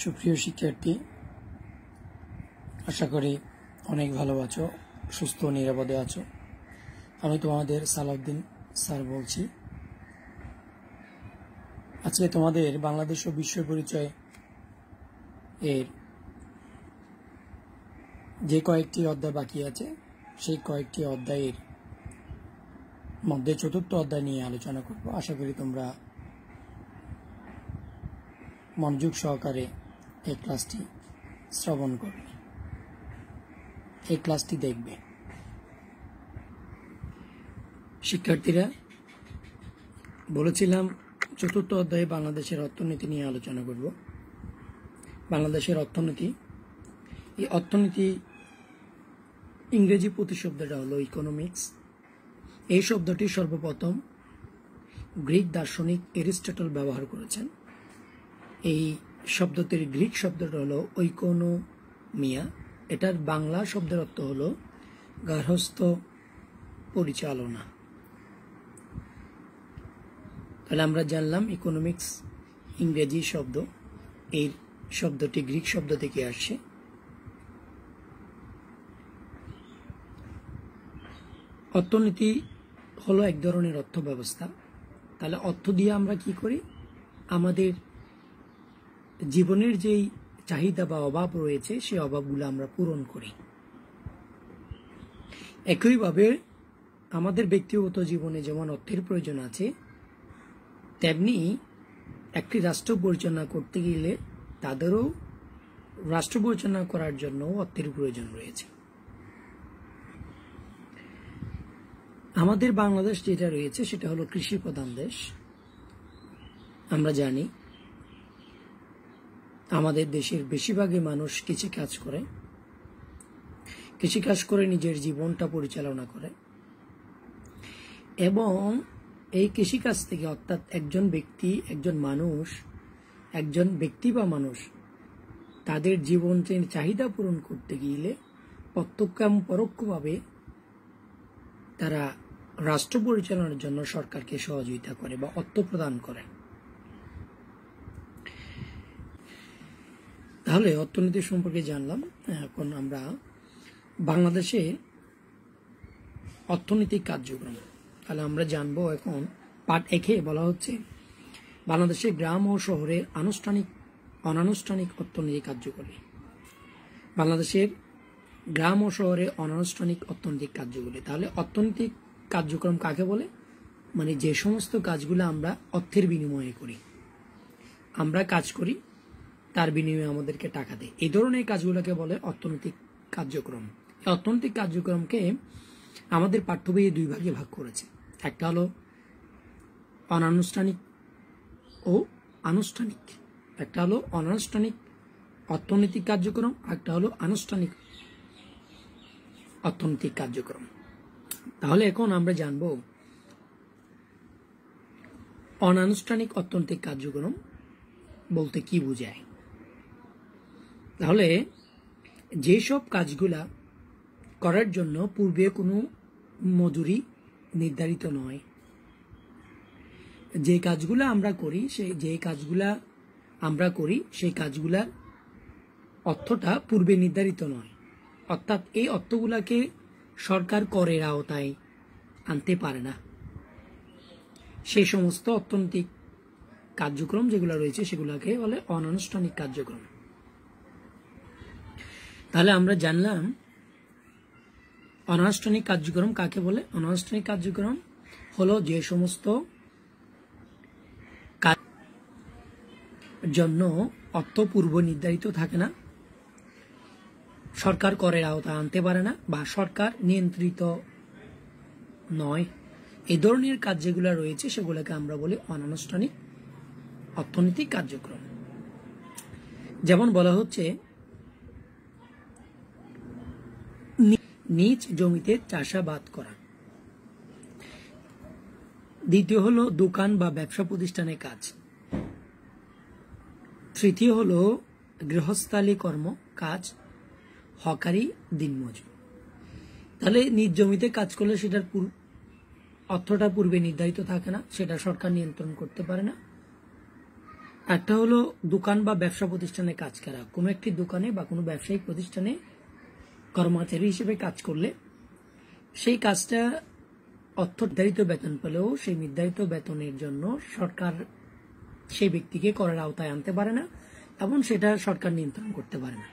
সুপ্রিয় শিক্ষার্থী, আশা করি অনেক ভালো আছো, সুস্থ নিরাপদে আছো। আমি তোমাদের সালাউদ্দিন স্যার বলছি। আজকে তোমাদের বাংলাদেশ ও বিশ্ব পরিচয় এর যে কয়েকটি অধ্যায় বাকি আছে সেই কয়েকটি অধ্যায়ের মধ্যে চতুর্থ অধ্যায় নিয়ে আলোচনা করব। আশা করি তোমরা মনোযোগ সহকারে এই ক্লাসটি শ্রবণ করবে, এই ক্লাসটি দেখবে। শিক্ষার্থীরা, বলেছিলাম চতুর্থ অধ্যায়ে বাংলাদেশের অর্থনীতি নিয়ে আলোচনা করব। বাংলাদেশের অর্থনীতি, এই অর্থনীতি ইংরেজি প্রতিশব্দটা হলো ইকোনমিক্স। এই শব্দটি সর্বপ্রথম গ্রিক দার্শনিক এরিস্টটল ব্যবহার করেছেন। এই শব্দটির গ্রিক শব্দটা হলো ঐকোনোমিয়া। এটার বাংলা শব্দের অর্থ হলো গার্হস্থ্য পরিচালনা। তাহলে আমরা জানলাম ইকোনমিক্স ইংরেজি শব্দ, এই শব্দটি গ্রিক শব্দ থেকে আসছে। অর্থনীতি হলো এক ধরনের অর্থ ব্যবস্থা। তাহলে অর্থ দিয়ে আমরা কি করি? আমাদের জীবনের যেই চাহিদা বা অভাব রয়েছে সেই অভাবগুলো আমরা পূরণ করি। একইভাবে আমাদের ব্যক্তিগত জীবনে যেমন অর্থের প্রয়োজন আছে, তেমনি একটি রাষ্ট্র পরিচালনা করতে গেলে তাদেরও রাষ্ট্র পরিচালনা করার জন্য অর্থের প্রয়োজন রয়েছে। আমাদের বাংলাদেশ যেটা রয়েছে সেটা হলো কৃষি প্রধান দেশ। আমরা জানি আমাদের দেশের বেশিরভাগই মানুষ কৃষিকাজ করে, কৃষিকাজ করে নিজের জীবনটা পরিচালনা করে এবং এই কৃষিকাজ থেকে, অর্থাৎ একজন ব্যক্তি বা মানুষ তাদের জীবনের চাহিদা পূরণ করতে গেলে প্রত্যক্ষ এবং পরোক্ষভাবে তারা রাষ্ট্র পরিচালনার জন্য সরকারকে সহযোগিতা করে বা অর্থ প্রদান করে। তাহলে অর্থনীতি সম্পর্কে জানলাম। এখন আমরা বাংলাদেশে অর্থনৈতিক কার্যক্রম, তাহলে আমরা জানবো। এখন পার্ট 1-এ বলা হচ্ছে বাংলাদেশের গ্রাম ও শহরের অনানুষ্ঠানিক অর্থনৈতিক কার্যকরী। বাংলাদেশের গ্রাম ও শহরে অনানুষ্ঠানিক অর্থনৈতিক কার্যকরী। তাহলে অর্থনৈতিক কার্যক্রম কাকে বলে? মানে যে সমস্ত কাজগুলো আমরা অর্থের বিনিময়ে করি, আমরা কাজ করি, তার বিনিময়ে আমাদেরকে টাকা দেয়, এই ধরনের কাজগুলোকে বলে অর্থনৈতিক কার্যক্রম। এই অর্থনৈতিক কার্যক্রমকে আমাদের পাঠ্য বইয়ে 2 ভাগে ভাগ করেছে। একটা হলো অনানুষ্ঠানিক ও আনুষ্ঠানিক। একটা হলো অনানুষ্ঠানিক অর্থনৈতিক কার্যক্রম, একটা হলো আনুষ্ঠানিক অর্থনৈতিক কার্যক্রম। তাহলে এখন আমরা জানব অনানুষ্ঠানিক অর্থনৈতিক কার্যক্রম বলতে কি বোঝায়। তাহলে যেসব কাজগুলা করার জন্য পূর্বে কোনো মজুরি নির্ধারিত নয়, যে কাজগুলা আমরা করি সেই কাজগুলার অর্থটা পূর্বে নির্ধারিত নয়, অর্থাৎ এই অর্থগুলাকে সরকার করের আওতায় আনতে পারে না। সেই সমস্ত অর্থনৈতিক কার্যক্রম যেগুলো রয়েছে সেগুলোকে বলে অনানুষ্ঠানিক কার্যক্রম। তাহলে আমরা জানলাম অনানুষ্ঠানিক কার্যক্রম কাকে বলে। অনানুষ্ঠানিক কার্যক্রম হলো যে সমস্ত জন্য অর্থ পূর্ব নির্ধারিত থাকে না, সরকার করের আওতায় আনতে পারে না বা সরকার নিয়ন্ত্রিত নয়, এই ধরনের কাজ যেগুলো রয়েছে সেগুলোকে আমরা বলি অনানুষ্ঠানিক অর্থনৈতিক কার্যক্রম। যেমন বলা হচ্ছে নিজ জমিতে চাষাবাদ করা। দ্বিতীয় হলো দোকান বা ব্যবসা প্রতিষ্ঠানের কাজ। তৃতীয় হলো গৃহস্থালী কর্ম কাজ, হকারি, দিনমজুর। তাহলে নিজ জমিতে কাজ করলে সেটার অর্থটা পূর্বে নির্ধারিত থাকে না, সেটা সরকার নিয়ন্ত্রণ করতে পারে না। একটা হলো দোকান বা ব্যবসা প্রতিষ্ঠানে কাজ করা। কোনো একটি দোকানে বা কোনো ব্যবসায়িক প্রতিষ্ঠানে কর্মচারী হিসেবে কাজ করলে সেই কাজটা অর্থ নির্ধারিত বেতন পেলেও সেই নির্ধারিত বেতনের জন্য সরকার সেই ব্যক্তিকে করের আওতায় আনতে পারে না এবং সেটা সরকার নিয়ন্ত্রণ করতে পারে না।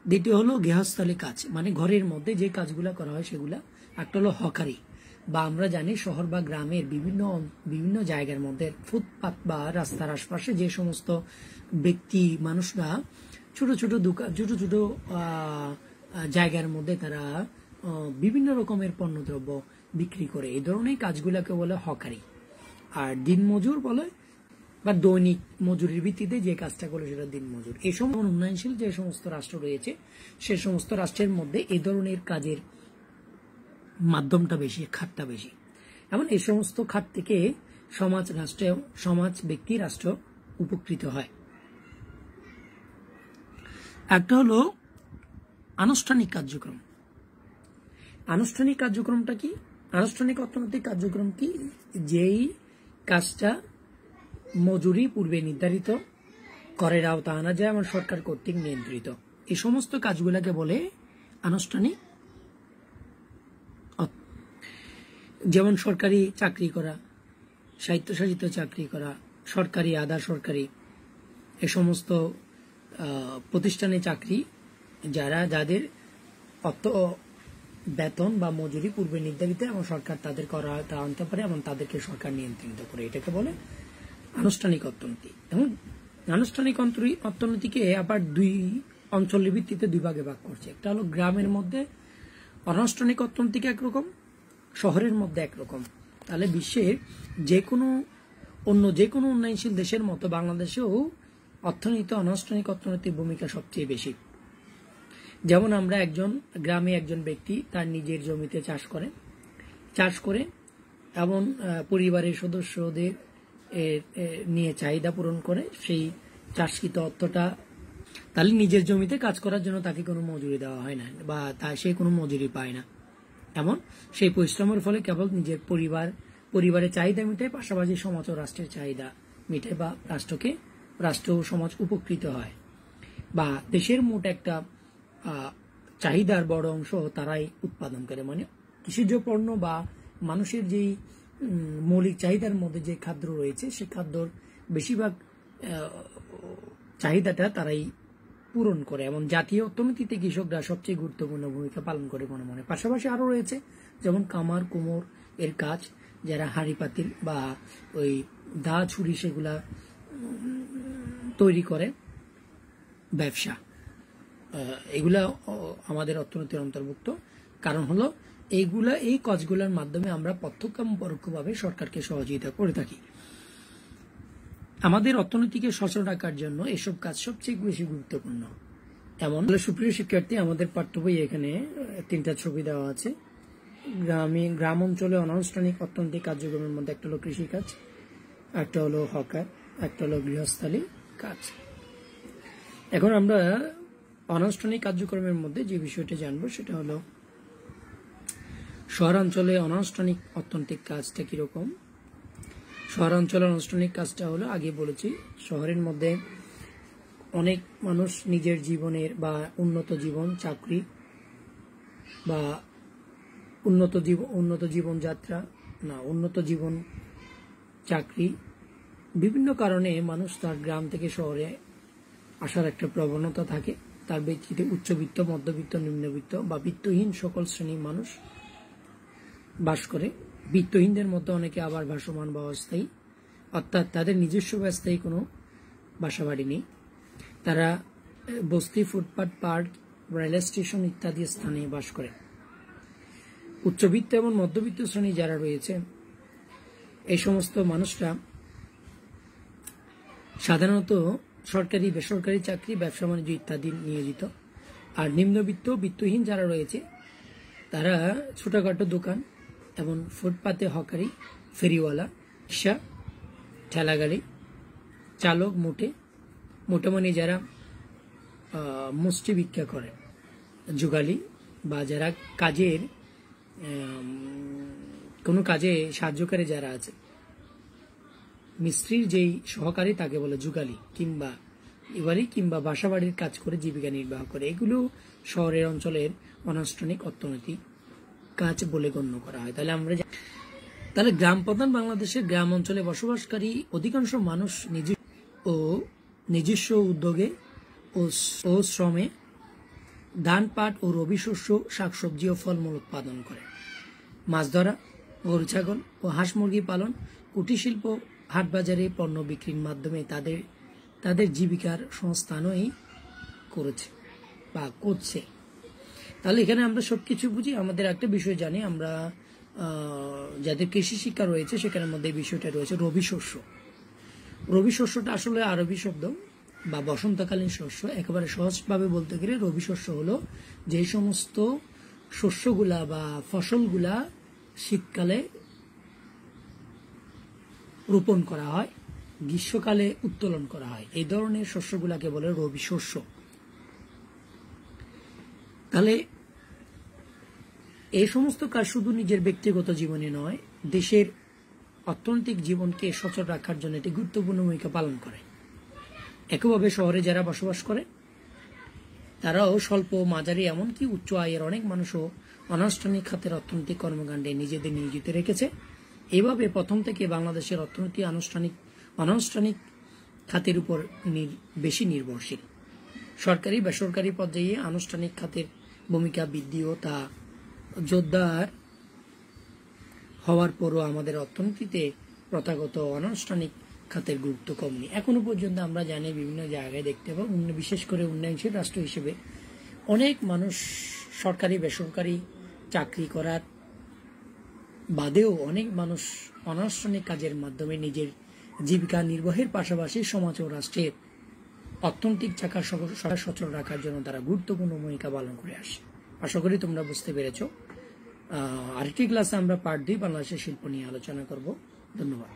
দ্বিতীয় হলো গৃহস্থলী কাজ, মানে ঘরের মধ্যে যে কাজগুলা করা হয় সেগুলা। একটা হলো হকারি, বা আমরা জানি শহর বা গ্রামের বিভিন্ন জায়গার মধ্যে ফুটপাত বা রাস্তার আশপাশে যে সমস্ত ব্যক্তি মানুষরা ছোট ছোট দোকান, ছোট ছোট জায়গার মধ্যে তারা বিভিন্ন রকমের পণ্যদ্রব্য বিক্রি করে, এই ধরনের কাজগুলোকে বলে হকারি। আর দিনমজুর বলে বা দৈনিক মজুরির ভিত্তিতে যে কাজটা করে সেটা দিনমজুর। এই সময় উন্নয়নশীল যে সমস্ত রাষ্ট্র রয়েছে সে সমস্ত রাষ্ট্রের মধ্যে এই ধরনের কাজের মাধ্যমটা বেশি, খাতটা বেশি। এমন এই সমস্ত খাত থেকে সমাজ, ব্যক্তি, রাষ্ট্র উপকৃত হয়। একটা হলো আনুষ্ঠানিক কার্যক্রম। আনুষ্ঠানিক কার্যক্রমটা কি? আনুষ্ঠানিক অর্থনৈতিক কার্যক্রম কি? যেই কাজটা মজুরি পূর্বে নির্ধারিত, করের আওতা আনা যায় এবং সরকার কর্তৃক নিয়ন্ত্রিত, এই সমস্ত কাজগুলোকে বলে আনুষ্ঠানিক। যেমন সরকারি চাকরি করা, স্বায়ত্তশাসিত চাকরি করা, সরকারি, আধা সরকারি, এ সমস্ত প্রতিষ্ঠানে চাকরি যাদের অর্থ বেতন বা মজুরি পূর্বে নির্ধারিত এবং সরকার তাদের করা আনতে পারে এবং তাদেরকে সরকার নিয়ন্ত্রিত করে, এটাকে বলে আনুষ্ঠানিক অর্থনীতি। এবং আনুষ্ঠানিক অর্থনীতিকে আবার দুই অঞ্চলের ভিত্তিতে দুই ভাগে ভাগ করছে। একটা হলো গ্রামের মধ্যে অনানুষ্ঠানিক অর্থনীতিকে একরকম, শহরের মধ্যে একরকম। তাহলে বিশ্বের যে কোনো উন্নয়নশীল দেশের মতো বাংলাদেশেও অর্থনীতি, অনানুষ্ঠানিক অর্থনীতির ভূমিকা সবচেয়ে বেশি। যেমন আমরা গ্রামে একজন ব্যক্তি তার নিজের জমিতে চাষ করে এবং পরিবারের সদস্যদের নিয়ে চাহিদা পূরণ করে সেই চাষকৃত অর্থটা, তাহলে নিজের জমিতে কাজ করার জন্য তাকে কোনো মজুরি দেওয়া হয় না বা সে কোনো মজুরি পায় না। এমন সেই পরিশ্রমের ফলে কেবল নিজের পরিবারের চাহিদা মেটায়, পাশাপাশি সমাজ ও রাষ্ট্রের চাহিদা মেটায়, বা রাষ্ট্র ও সমাজ উপকৃত হয়, বা দেশের মোট একটা চাহিদার বড় অংশ তারাই উৎপাদন করে। মানে কৃষিজ পণ্য বা মানুষের যেই মৌলিক চাহিদার মধ্যে যে খাদ্য রয়েছে সে খাদ্যর বেশিরভাগ চাহিদাটা তারাই পূরণ করে। এবং জাতীয় অর্থনীতিতে কৃষকরা সবচেয়ে গুরুত্বপূর্ণ ভূমিকা পালন করে মনে মনে। পাশাপাশি আরো রয়েছে যেমন কামার কুমোর এর কাজ, যারা হাঁড়ি পাতিল বা ওই দা ছুরি সেগুলা তৈরি করে, ব্যবসা, এগুলা আমাদের অর্থনীতির অন্তর্ভুক্ত। কারণ হলো এই কাজগুলোর মাধ্যমে আমরা প্রত্যক্ষ এবং পরোক্ষভাবে সরকারকে সহযোগিতা করে থাকি। আমাদের অর্থনীতিকে সচল রাখার জন্য এসব কাজ সবচেয়ে বেশি গুরুত্বপূর্ণ। এমন সুপ্রিয় শিক্ষার্থী, আমাদের পাঠ্য বই এখানে 3টা ছবি দেওয়া আছে। গ্রাম অঞ্চলে অনানুষ্ঠানিক অর্থনৈতিক কার্যক্রমের মধ্যে একটা হলো কৃষিকাজ, একটা হলো হকার, একটা হলো গৃহস্থালী কাজ। এখন আমরা অনানুষ্ঠানিক কার্যক্রমের মধ্যে যে বিষয়টা জানবো সেটা হলো শহরাঞ্চলে অনানুষ্ঠানিক অর্থনৈতিক কাজটা কিরকম। শহরাঞ্চলে অনানুষ্ঠানিক কাজটা হলো, আগে বলেছি, শহরের মধ্যে অনেক মানুষ নিজের জীবনের বা উন্নত জীবন, চাকরি বা উন্নত জীবন চাকরি, বিভিন্ন কারণে মানুষ তার গ্রাম থেকে শহরে আসার একটা প্রবণতা থাকে। তার ব্যক্তিতে উচ্চবিত্ত, মধ্যবিত্ত, নিম্নবিত্ত বা বিত্তহীন সকল শ্রেণীর মানুষ বাস করে। বিত্তহীনদের মধ্যে অনেকে আবার ভাসমান বা অস্থায়ী, অর্থাৎ তাদের নিজস্ব স্থায়ী কোনো বাসাবাড়ি নেই। তারা বস্তি, ফুটপাত, পার্ক, রেল স্টেশন ইত্যাদি স্থানে বাস করে। উচ্চবিত্ত এবং মধ্যবিত্ত শ্রেণী যারা রয়েছে, এই সমস্ত মানুষরা সাধারণত সরকারি, বেসরকারি চাকরি, ব্যবসা বাণিজ্য ইত্যাদি নিয়োজিত। আর নিম্নবিত্ত, বিত্তহীন যারা রয়েছে তারা ছোটখাটো দোকান এবং ফুটপাতে হকারি, ফেরিওয়ালা, রিক্সা, ঠেলাগাড়ি চালক, মোটামুটি যারা মুষ্টি ভিক্ষা করে, যুগালি, বা যারা কোনো কাজে সাহায্যকারী যারা আছে, মিস্ত্রির যেই সহকারী তাকে বলে যুগালি কিংবা বাসাবাড়ির কাজ করে জীবিকা নির্বাহ করে। এগুলো শহরের অঞ্চলের অনানুষ্ঠানিক অর্থনৈতিক কাজ বলে গণ্য করা হয়। তাহলে গ্রাম প্রধান বাংলাদেশের গ্রাম অঞ্চলে বসবাসকারী অধিকাংশ মানুষ নিজস্ব উদ্যোগে ও শ্রমে ধান, পাট ও রবি শস্য, শাকসবজি ও ফলমূল উৎপাদন করে। মাছ ধরা, গরু ছাগল ও হাঁস মুরগি পালন, কুটির শিল্প, হাট বাজারে পণ্য বিক্রির মাধ্যমে তাদের জীবিকার সংস্থানই করেছে বা করছে। তাহলে এখানে আমরা সবকিছু বুঝি। আমাদের একটা বিষয় জানি, আমরা যাদের কৃষি শিক্ষা রয়েছে সেখানের মধ্যে এই বিষয়টা রয়েছে রবি শস্য। রবি শস্যটা আসলে আরবি শব্দ বা বসন্তকালীন শস্য। একেবারে সহজভাবে বলতে গেলে রবি শস্য হলো যে সমস্ত শস্যগুলা বা ফসলগুলা শীতকালে রোপণ করা হয়, গ্রীষ্মকালে উত্তোলন করা হয়, এই ধরনের শস্যগুলাকে বলে রবি শস্য। তাহলে এই সমস্ত কাজ শুধু নিজের ব্যক্তিগত জীবনে নয়, দেশের অর্থনৈতিক জীবনকে সচল রাখার জন্য একটি গুরুত্বপূর্ণ ভূমিকা পালন করে। একইভাবে শহরে যারা বসবাস করে তারাও স্বল্প, মাঝারি, এমনকি উচ্চ আয়ের অনেক মানুষও অনানুষ্ঠানিক খাতের অর্থনৈতিক কর্মকাণ্ডে নিজেদের নিয়োজিত রেখেছে। এইভাবে প্রথম থেকে বাংলাদেশের অর্থনীতি অনানুষ্ঠানিক খাতের উপর বেশি নির্ভরশীল। সরকারি বেসরকারি পর্যায়ে আনুষ্ঠানিক খাতের ভূমিকা বৃদ্ধি ও তা জোরদার হওয়ার পরও আমাদের অর্থনীতিতে প্রথাগত অনানুষ্ঠানিক খাতের গুরুত্ব কমেনি। এখনো পর্যন্ত আমরা জানি বিভিন্ন জায়গায় দেখতে পাবো, বিশেষ করে উন্নয়নশীল রাষ্ট্র হিসেবে অনেক মানুষ সরকারি বেসরকারি চাকরি করার বাদেও অনেক মানুষ অনানুষ্ঠানিক কাজের মাধ্যমে নিজের জীবিকা নির্বাহের পাশাপাশি সমাজ ও রাষ্ট্রের অর্থনৈতিক চাকা সচল রাখার জন্য তারা গুরুত্বপূর্ণ ভূমিকা পালন করে আসে। আশা করি তোমরা বুঝতে পেরেছ। আরেকটি ক্লাসে আমরা পার্ট 2 বাংলাদেশের শিল্প নিয়ে আলোচনা করব। ধন্যবাদ।